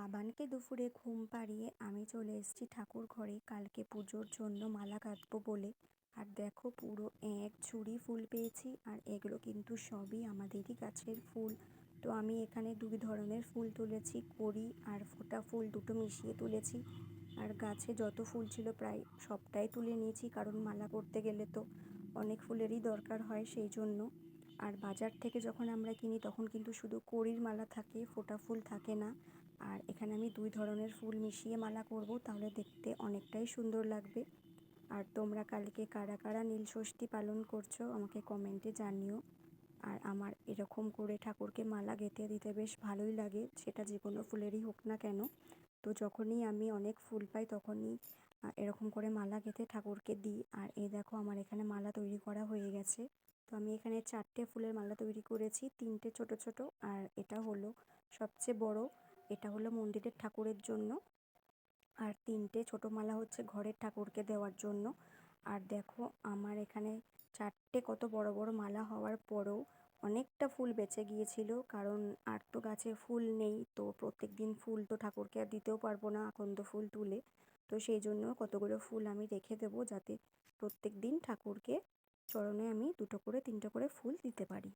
বাবানকে দুপুরে ঘুম পাড়িয়ে আমি চলে এসেছি ঠাকুর ঘরে কালকে পুজোর জন্য মালা কাটবো বলে। আর দেখো পুরো এক ঝুড়ি ফুল পেয়েছি, আর এগুলো কিন্তু সবই আমাদেরই গাছের ফুল। তো আমি এখানে দুই ধরনের ফুল তুলেছি, কড়ি আর ফোটা ফুল দুটো মিশিয়ে তুলেছি। আর গাছে যত ফুল ছিল প্রায় সবটাই তুলে নিয়েছি, কারণ মালা করতে গেলে তো অনেক ফুলেরই দরকার হয় সেই জন্য। আর বাজার থেকে যখন আমরা কিনি তখন কিন্তু শুধু কড়ির মালা থাকে, ফোটা ফুল থাকে না। আর এখানে আমি দুই ধরনের ফুল মিশিয়ে মালা করব, তাহলে দেখতে অনেকটাই সুন্দর লাগবে। আর তোমরা কালকে কারা কারা নীলষষ্ঠী পালন করছো আমাকে কমেন্টে জানিও। আর আমার এরকম করে ঠাকুরকে মালা গেঁথে দিতে বেশ ভালোই লাগে, সেটা যে কোনো ফুলেরই হোক না কেন। তো যখনই আমি অনেক ফুল পাই তখনই এরকম করে মালা গেঁথে ঠাকুরকে দিই। আর এই দেখো আমার এখানে মালা তৈরি করা হয়ে গেছে। তো আমি এখানে 4টে ফুলের মালা তৈরি করেছি, 3টে ছোট ছোট আর এটা হলো সবচেয়ে বড়। এটা হলো মন্দিরের ঠাকুরের জন্য, আর 3টে ছোটো মালা হচ্ছে ঘরের ঠাকুরকে দেওয়ার জন্য। আর দেখো আমার এখানে 4টে কত বড় বড় মালা হওয়ার পরেও অনেকটা ফুল বেঁচে গিয়েছিল, কারণ আর তো গাছে ফুল নেই, তো প্রত্যেক দিন ফুল তো ঠাকুরকে আর দিতেও পারবো না আকন্দ ফুল তুলে। তো সেই জন্য কতগুলো ফুল আমি রেখে দেবো, যাতে প্রত্যেক দিন ঠাকুরকে চরণে আমি 2টো করে 3টো করে ফুল দিতে পারি।